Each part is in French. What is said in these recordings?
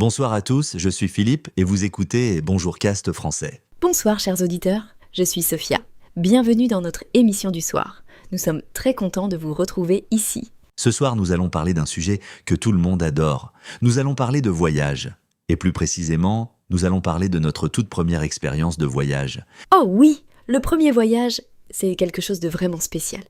Bonsoir à tous, je suis Philippe et vous écoutez Bonjour Cast français. Bonsoir chers auditeurs, je suis Sophia. Bienvenue dans notre émission du soir. Nous sommes très contents de vous retrouver ici. Ce soir, nous allons parler d'un sujet que tout le monde adore. Nous allons parler de voyage. Et plus précisément, nous allons parler de notre toute première expérience de voyage. Oh oui, le premier voyage, c'est quelque chose de vraiment spécial.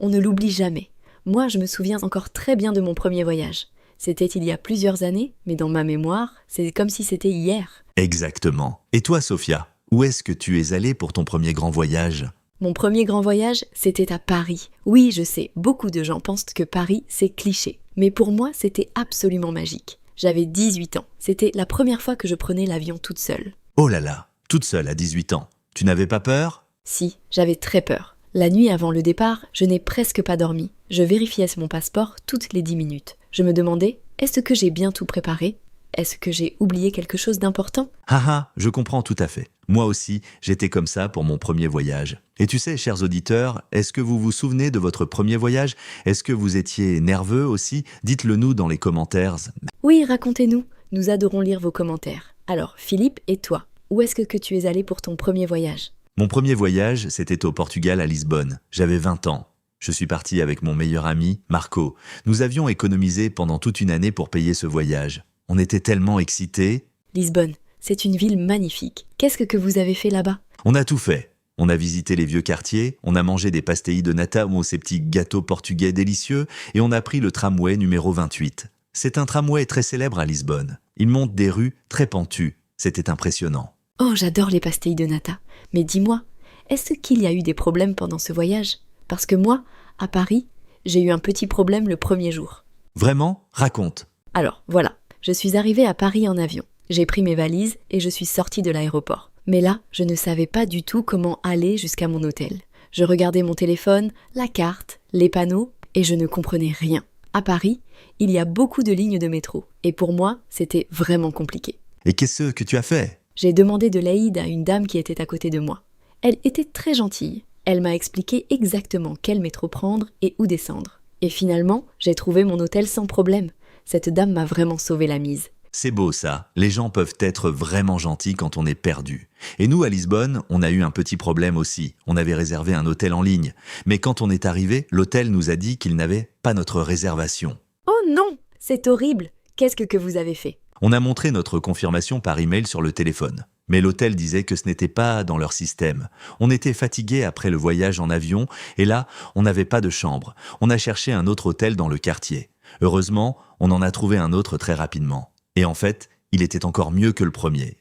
On ne l'oublie jamais. Moi, je me souviens encore très bien de mon premier voyage. C'était il y a plusieurs années, mais dans ma mémoire, c'est comme si c'était hier. Exactement. Et toi, Sophia, où est-ce que tu es allée pour ton premier grand voyage ? Mon premier grand voyage, c'était à Paris. Oui, je sais, beaucoup de gens pensent que Paris, c'est cliché. Mais pour moi, c'était absolument magique. J'avais 18 ans. C'était la première fois que je prenais l'avion toute seule. Oh là là, toute seule à 18 ans. Tu n'avais pas peur ? Si, j'avais très peur. La nuit avant le départ, je n'ai presque pas dormi. Je vérifiais mon passeport toutes les 10 minutes. Je me demandais, est-ce que j'ai bien tout préparé ? Est-ce que j'ai oublié quelque chose d'important ? Haha, je comprends tout à fait. Moi aussi, j'étais comme ça pour mon premier voyage. Et tu sais, chers auditeurs, est-ce que vous vous souvenez de votre premier voyage ? Est-ce que vous étiez nerveux aussi ? Dites-le nous dans les commentaires. Oui, racontez-nous. Nous adorons lire vos commentaires. Alors, Philippe et toi, où est-ce que tu es allé pour ton premier voyage ? Mon premier voyage, c'était au Portugal à Lisbonne. J'avais 20 ans. Je suis parti avec mon meilleur ami, Marco. Nous avions économisé pendant toute une année pour payer ce voyage. On était tellement excités. Lisbonne, c'est une ville magnifique. Qu'est-ce que vous avez fait là-bas ? On a tout fait. On a visité les vieux quartiers, on a mangé des pastéis de nata ou ces petits gâteaux portugais délicieux et on a pris le tramway numéro 28. C'est un tramway très célèbre à Lisbonne. Il monte des rues très pentues. C'était impressionnant. Oh, j'adore les pastilles de nata. Mais dis-moi, est-ce qu'il y a eu des problèmes pendant ce voyage ? Parce que moi, à Paris, j'ai eu un petit problème le premier jour. Vraiment ? Raconte. Alors, voilà, je suis arrivée à Paris en avion. J'ai pris mes valises et je suis sortie de l'aéroport. Mais là, je ne savais pas du tout comment aller jusqu'à mon hôtel. Je regardais mon téléphone, la carte, les panneaux, et je ne comprenais rien. À Paris, il y a beaucoup de lignes de métro. Et pour moi, c'était vraiment compliqué. Et qu'est-ce que tu as fait ? J'ai demandé de l'aide à une dame qui était à côté de moi. Elle était très gentille. Elle m'a expliqué exactement quel métro prendre et où descendre. Et finalement, j'ai trouvé mon hôtel sans problème. Cette dame m'a vraiment sauvé la mise. C'est beau ça, les gens peuvent être vraiment gentils quand on est perdu. Et nous, à Lisbonne, on a eu un petit problème aussi. On avait réservé un hôtel en ligne. Mais quand on est arrivé, l'hôtel nous a dit qu'il n'avait pas notre réservation. Oh non, c'est horrible. Qu'est-ce que vous avez fait ? On a montré notre confirmation par email sur le téléphone. Mais l'hôtel disait que ce n'était pas dans leur système. On était fatigués après le voyage en avion et là, on n'avait pas de chambre. On a cherché un autre hôtel dans le quartier. Heureusement, on en a trouvé un autre très rapidement. Et en fait, il était encore mieux que le premier.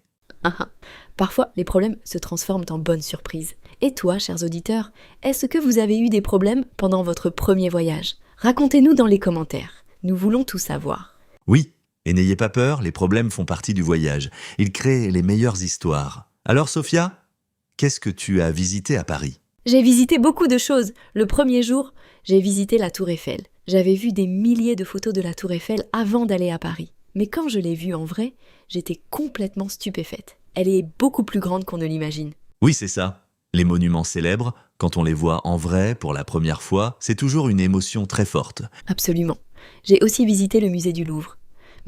Parfois, les problèmes se transforment en bonnes surprises. Et toi, chers auditeurs, est-ce que vous avez eu des problèmes pendant votre premier voyage ? Racontez-nous dans les commentaires. Nous voulons tout savoir. Oui, et n'ayez pas peur, les problèmes font partie du voyage. Ils créent les meilleures histoires. Alors Sophia, qu'est-ce que tu as visité à Paris ? J'ai visité beaucoup de choses. Le premier jour, j'ai visité la Tour Eiffel. J'avais vu des milliers de photos de la Tour Eiffel avant d'aller à Paris. Mais quand je l'ai vue en vrai, j'étais complètement stupéfaite. Elle est beaucoup plus grande qu'on ne l'imagine. Oui, c'est ça. Les monuments célèbres, quand on les voit en vrai pour la première fois, c'est toujours une émotion très forte. Absolument. J'ai aussi visité le musée du Louvre.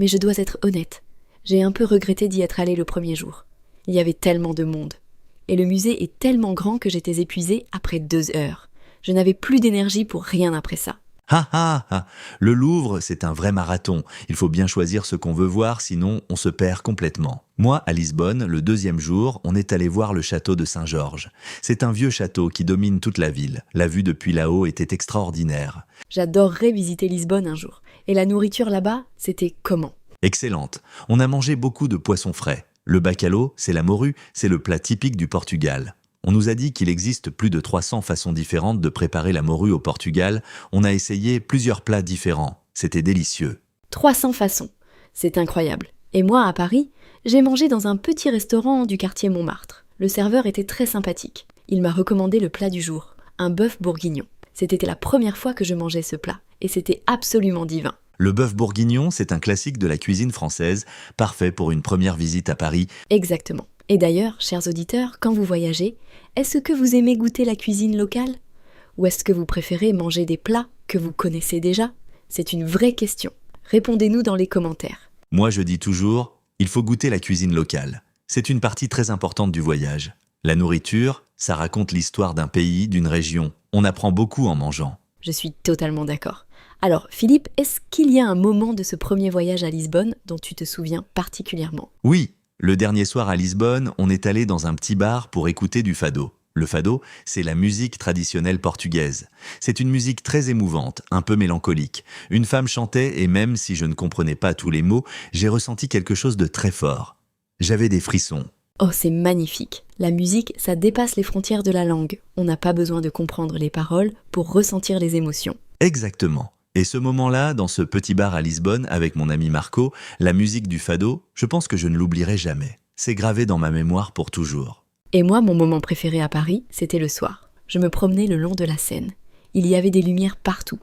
Mais je dois être honnête, j'ai un peu regretté d'y être allée le premier jour. Il y avait tellement de monde. Et le musée est tellement grand que j'étais épuisée après 2 heures. Je n'avais plus d'énergie pour rien après ça. Le Louvre, c'est un vrai marathon. Il faut bien choisir ce qu'on veut voir, sinon on se perd complètement. Moi, à Lisbonne, le 2e jour, on est allé voir le château de Saint-Georges. C'est un vieux château qui domine toute la ville. La vue depuis là-haut était extraordinaire. J'adorerais visiter Lisbonne un jour. Et la nourriture là-bas, c'était comment ? Excellente. On a mangé beaucoup de poissons frais. Le bacalhau, c'est la morue, c'est le plat typique du Portugal. On nous a dit qu'il existe plus de 300 façons différentes de préparer la morue au Portugal. On a essayé plusieurs plats différents. C'était délicieux. 300 façons. C'est incroyable. Et moi, à Paris, j'ai mangé dans un petit restaurant du quartier Montmartre. Le serveur était très sympathique. Il m'a recommandé le plat du jour, un bœuf bourguignon. C'était la première fois que je mangeais ce plat, et c'était absolument divin. Le bœuf bourguignon, c'est un classique de la cuisine française, parfait pour une première visite à Paris. Exactement. Et d'ailleurs, chers auditeurs, quand vous voyagez, est-ce que vous aimez goûter la cuisine locale ? Ou est-ce que vous préférez manger des plats que vous connaissez déjà ? C'est une vraie question. Répondez-nous dans les commentaires. Moi, je dis toujours, Il faut goûter la cuisine locale. C'est une partie très importante du voyage. La nourriture, ça raconte l'histoire d'un pays, d'une région. On apprend beaucoup en mangeant. Je suis totalement d'accord. Alors, Philippe, est-ce qu'il y a un moment de ce premier voyage à Lisbonne dont tu te souviens particulièrement? Oui, le dernier soir à Lisbonne, on est allé dans un petit bar pour écouter du fado. Le fado, c'est la musique traditionnelle portugaise. C'est une musique très émouvante, un peu mélancolique. Une femme chantait et même si je ne comprenais pas tous les mots, j'ai ressenti quelque chose de très fort. J'avais des frissons. Oh, c'est magnifique. La musique, ça dépasse les frontières de la langue. On n'a pas besoin de comprendre les paroles pour ressentir les émotions. Exactement. Et ce moment-là, dans ce petit bar à Lisbonne, avec mon ami Marco, la musique du fado, je pense que je ne l'oublierai jamais. C'est gravé dans ma mémoire pour toujours. Et moi, mon moment préféré à Paris, c'était le soir. Je me promenais le long de la Seine. Il y avait des lumières partout.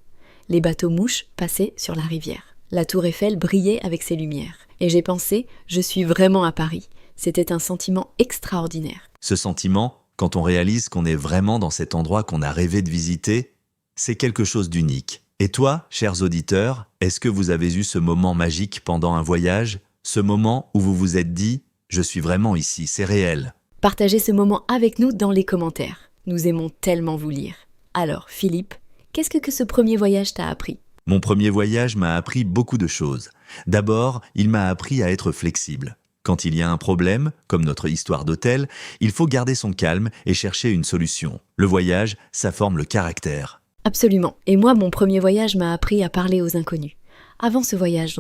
Les bateaux-mouches passaient sur la rivière. La tour Eiffel brillait avec ses lumières. Et j'ai pensé, je suis vraiment à Paris. C'était un sentiment extraordinaire. Ce sentiment, quand on réalise qu'on est vraiment dans cet endroit qu'on a rêvé de visiter, c'est quelque chose d'unique. Et toi, chers auditeurs, est-ce que vous avez eu ce moment magique pendant un voyage? Ce moment où vous vous êtes dit « Je suis vraiment ici, c'est réel ». Partagez ce moment avec nous dans les commentaires. Nous aimons tellement vous lire. Alors, Philippe, qu'est-ce que ce premier voyage t'a appris? Mon premier voyage m'a appris beaucoup de choses. D'abord, il m'a appris à être flexible. Quand il y a un problème, comme notre histoire d'hôtel, il faut garder son calme et chercher une solution. Le voyage, ça forme le caractère. Absolument. Et moi, mon premier voyage m'a appris à parler aux inconnus. Avant ce voyage,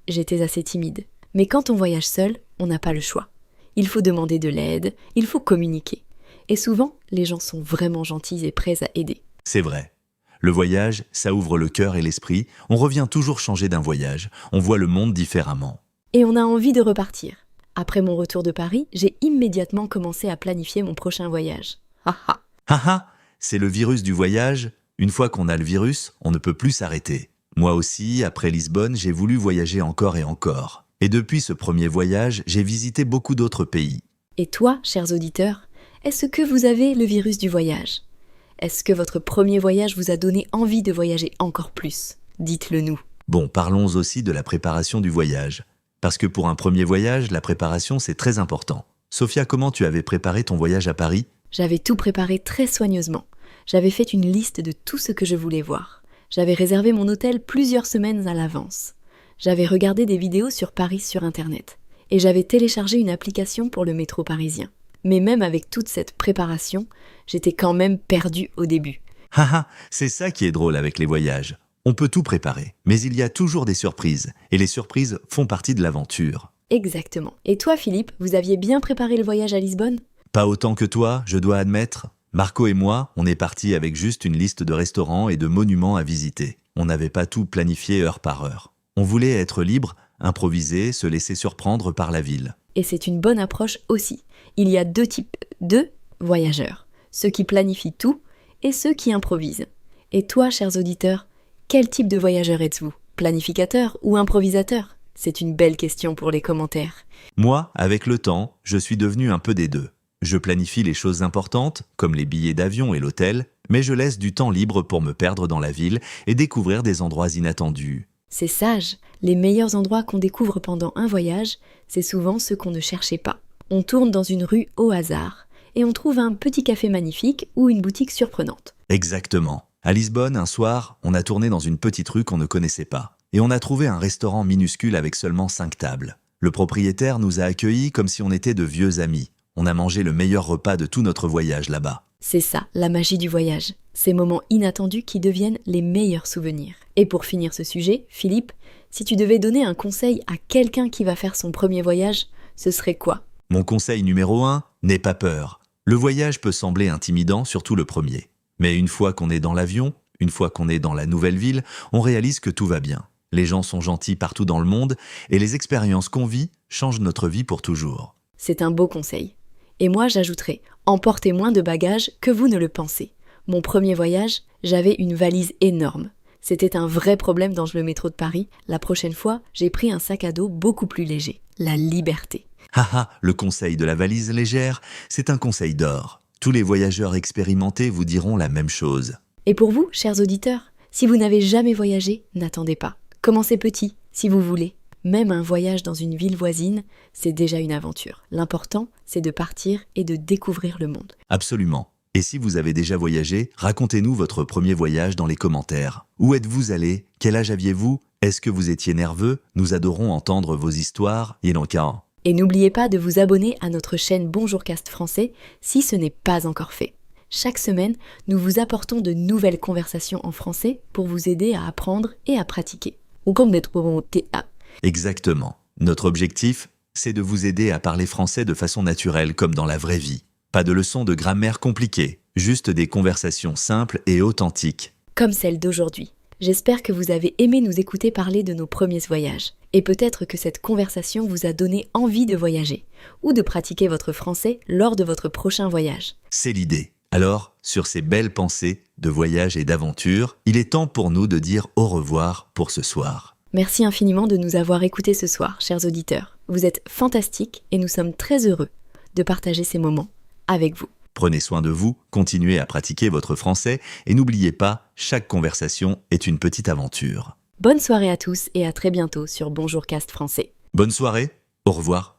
j'étais assez timide. Mais quand on voyage seul, on n'a pas le choix. Il faut demander de l'aide, il faut communiquer. Et souvent, les gens sont vraiment gentils et prêts à aider. C'est vrai. Le voyage, ça ouvre le cœur et l'esprit. On revient toujours changé d'un voyage. On voit le monde différemment. Et on a envie de repartir. Après mon retour de Paris, j'ai immédiatement commencé à planifier mon prochain voyage. Haha. Haha, c'est le virus du voyage. Une fois qu'on a le virus, on ne peut plus s'arrêter. Moi aussi, après Lisbonne, j'ai voulu voyager encore et encore. Et depuis ce premier voyage, j'ai visité beaucoup d'autres pays. Et toi, chers auditeurs, est-ce que vous avez le virus du voyage? Est-ce que votre premier voyage vous a donné envie de voyager encore plus? Dites-le nous. Bon, parlons aussi de la préparation du voyage. Parce que pour un premier voyage, la préparation, c'est très important. Sophia, comment tu avais préparé ton voyage à Paris? J'avais tout préparé très soigneusement. J'avais fait une liste de tout ce que je voulais voir. J'avais réservé mon hôtel plusieurs semaines à l'avance. J'avais regardé des vidéos sur Paris sur Internet. Et j'avais téléchargé une application pour le métro parisien. Mais même avec toute cette préparation, j'étais quand même perdue au début. Haha, c'est ça qui est drôle avec les voyages. On peut tout préparer, mais il y a toujours des surprises. Et les surprises font partie de l'aventure. Exactement. Et toi, Philippe, vous aviez bien préparé le voyage à Lisbonne? Pas autant que toi, je dois admettre. Marco et moi, on est partis avec juste une liste de restaurants et de monuments à visiter. On n'avait pas tout planifié heure par heure. On voulait être libre, improviser, se laisser surprendre par la ville. Et c'est une bonne approche aussi. Il y a deux types de voyageurs. Ceux qui planifient tout et ceux qui improvisent. Et toi, chers auditeurs, quel type de voyageur êtes-vous? Planificateur ou improvisateur? C'est une belle question pour les commentaires. Moi, avec le temps, je suis devenu un peu des deux. Je planifie les choses importantes, comme les billets d'avion et l'hôtel, mais je laisse du temps libre pour me perdre dans la ville et découvrir des endroits inattendus. C'est sage. Les meilleurs endroits qu'on découvre pendant un voyage, c'est souvent ceux qu'on ne cherchait pas. On tourne dans une rue au hasard et on trouve un petit café magnifique ou une boutique surprenante. Exactement. À Lisbonne, un soir, on a tourné dans une petite rue qu'on ne connaissait pas. Et on a trouvé un restaurant minuscule avec seulement 5 tables. Le propriétaire nous a accueillis comme si on était de vieux amis. On a mangé le meilleur repas de tout notre voyage là-bas. C'est ça, la magie du voyage. Ces moments inattendus qui deviennent les meilleurs souvenirs. Et pour finir ce sujet, Philippe, si tu devais donner un conseil à quelqu'un qui va faire son premier voyage, ce serait quoi? Mon conseil numéro 1, n'aie pas peur. Le voyage peut sembler intimidant, surtout le premier. Mais une fois qu'on est dans l'avion, une fois qu'on est dans la nouvelle ville, on réalise que tout va bien. Les gens sont gentils partout dans le monde et les expériences qu'on vit changent notre vie pour toujours. C'est un beau conseil. Et moi, j'ajouterais, emportez moins de bagages que vous ne le pensez. Mon premier voyage, j'avais une valise énorme. C'était un vrai problème dans le métro de Paris. La prochaine fois, j'ai pris un sac à dos beaucoup plus léger. La liberté. Haha, le conseil de la valise légère, c'est un conseil d'or. Tous les voyageurs expérimentés vous diront la même chose. Et pour vous, chers auditeurs, si vous n'avez jamais voyagé, n'attendez pas. Commencez petit, si vous voulez. Même un voyage dans une ville voisine, c'est déjà une aventure. L'important, c'est de partir et de découvrir le monde. Absolument. Et si vous avez déjà voyagé, racontez-nous votre premier voyage dans les commentaires. Où êtes-vous allé? Quel âge aviez-vous? Est-ce que vous étiez nerveux? Nous adorons entendre vos histoires. Et n'oubliez pas de vous abonner à notre chaîne Bonjourcast français si ce n'est pas encore fait. Chaque semaine, nous vous apportons de nouvelles conversations en français pour vous aider à apprendre et à pratiquer. Ou comme d'être Exactement. Notre objectif, c'est de vous aider à parler français de façon naturelle comme dans la vraie vie. Pas de leçons de grammaire compliquées, juste des conversations simples et authentiques. Comme celle d'aujourd'hui. J'espère que vous avez aimé nous écouter parler de nos premiers voyages. Et peut-être que cette conversation vous a donné envie de voyager ou de pratiquer votre français lors de votre prochain voyage. C'est l'idée. Alors, sur ces belles pensées de voyage et d'aventure, il est temps pour nous de dire au revoir pour ce soir. Merci infiniment de nous avoir écoutés ce soir, chers auditeurs. Vous êtes fantastiques et nous sommes très heureux de partager ces moments avec vous. Prenez soin de vous, continuez à pratiquer votre français et n'oubliez pas, chaque conversation est une petite aventure. Bonne soirée à tous et à très bientôt sur Bonjourcast français. Bonne soirée, au revoir.